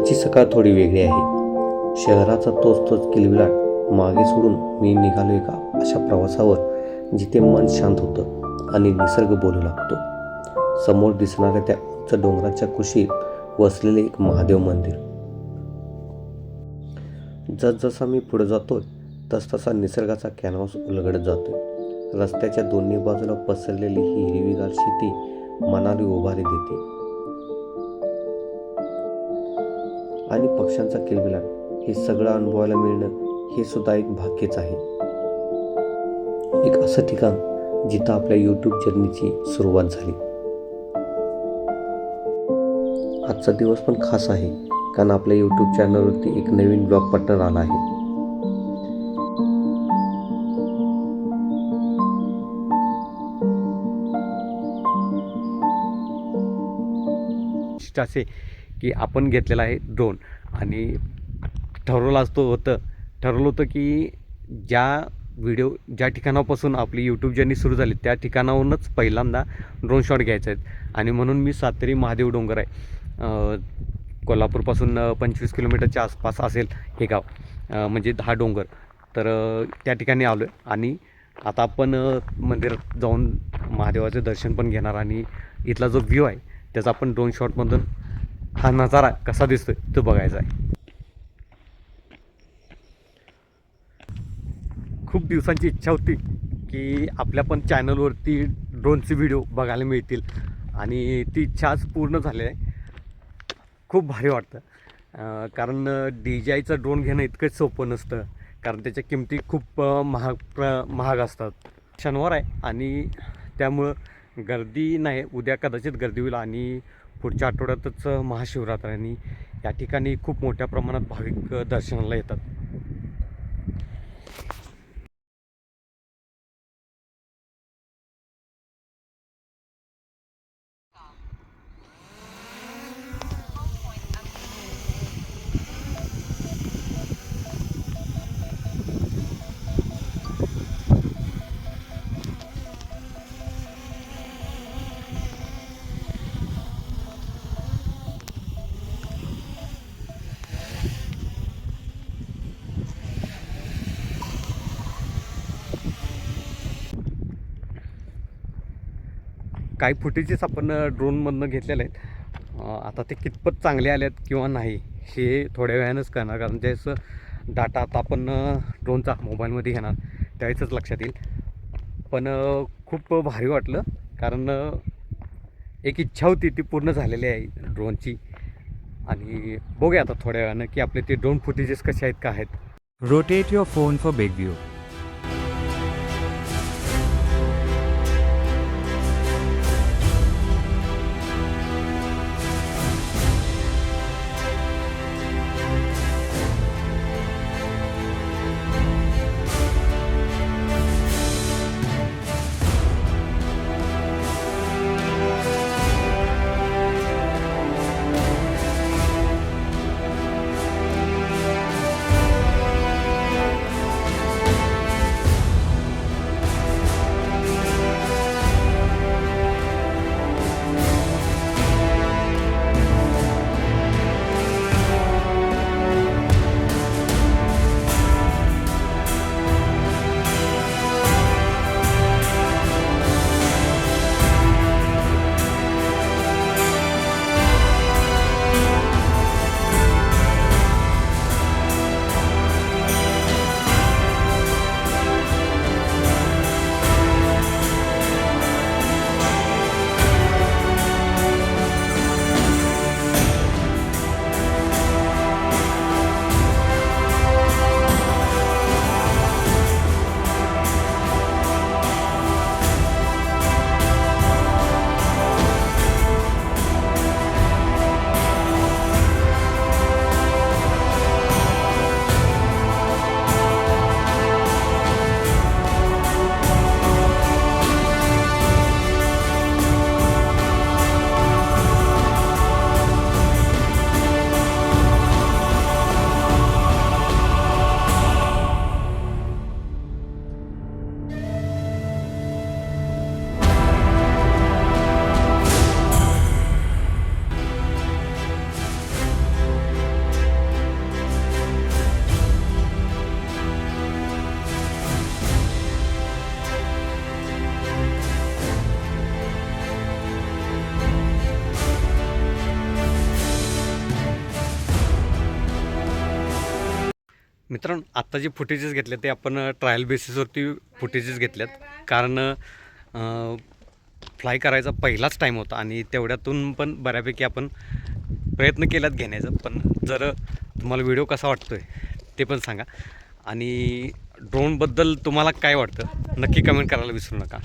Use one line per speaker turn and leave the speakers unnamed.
आजची सकाळ थोडी वेगळी आहे. शहराचा तोच किलबिलाट मागे सोडून मी निघालो एका अशा प्रवासावर जिथे मन शांत होतं आणि निसर्ग बोलू लागतो. समोर दिसणाऱ्या त्या उंच डोंगराच्या कुशीत वसलेले एक महादेव मंदिर. जसजसा मी पुढे जातोय तसतसा निसर्गाचा कॅनव्हास उलगडत जातोय. रस्त्याच्या दोन्ही बाजूला पसरलेली ही हिरवीगार शेती मनाला उभारी देते आणि पक्ष्यांचा किलबिलाट हे सगळं अनुभवायला मिळणं हे सुद्धा एक भाग्यच आहे. एक असं ठिकाण जिथं आपल्या यूट्यूब जर्नीची सुरुवात झाली. आजचा दिवस पण खास आहे कारण आपल्या यूट्यूब चॅनलवरती एक नवीन ब्लॉग पार्टनर आला आहे.
असे की आपण घेतलेला आहे ड्रोन आणि ठरवलं होतं की ज्या ठिकाणापासून आपली यूट्यूब जर्नी सुरू झाली त्या ठिकाणाहूनच पहिल्यांदा ड्रोन शॉट घ्यायचा आहे. आणि म्हणून मी सातेरी महादेव डोंगर आहे, कोल्हापूरपासून 25 किलोमीटरच्या आसपास असेल हे गाव, म्हणजे हा डोंगर. तर त्या ठिकाणी आलो आहे आणि आता आपण मंदिरात जाऊन महादेवाचे दर्शन पण घेणार आणि इथला जो व्ह्यू आहे त्याचा आपण ड्रोन शॉटमधून हा नजारा कसा दिसतोय तो बघायचा आहे. खूप दिवसांची इच्छा होती की आपल्या पण चॅनलवरती ड्रोनचे व्हिडिओ बघायला मिळतील आणि ती इच्छा आज पूर्ण झाली आहे. खूप भारी वाटतं कारण DJIचा ड्रोन घेणं इतकंच सोपं नसतं कारण त्याच्या किमती खूप महाग असतात. शनिवार आहे आणि त्यामुळं गर्दी नाही, उद्या कदाचित गर्दी होईल आणि पुढच्या आठवड्यातच महाशिवरात्र आणि या ठिकाणी खूप मोठ्या प्रमाणात भाविक दर्शनाला येतात. काही फुटेजेस आपण ड्रोनमधनं घेतलेले आहेत. आता ते कितपत चांगले आले आहेत किंवा नाही हे थोड्या वेळानंच करणार कारण त्याचं डाटा आता आपण ड्रोनचा मोबाईलमध्ये घेणार त्यावेळेसच लक्षात येईल. पण खूप भारी वाटलं कारण एक इच्छा होती ती पूर्ण झालेली आहे ड्रोनची. आणि बघूया आता थोड्या वेळानं की आपले ते ड्रोन फुटेजेस कसे आहेत का आहेत.
Rotate your phone for big view.
मित्रांनो आत्ता जे फुटेजेस घेतले ते आपण ट्रायल बेसिसवरती फुटेजेस घेतल्यात, कारण फ्लाय करायचा पहिलाच टाईम होता आणि तेवढ्यातून पण बऱ्यापैकी आपण प्रयत्न केलात घेण्याचा. पण जर तुम्हाला व्हिडिओ कसा वाटतो आहे ते पण सांगा आणि ड्रोनबद्दल तुम्हाला काय वाटतं नक्की कमेंट करायला विसरू नका.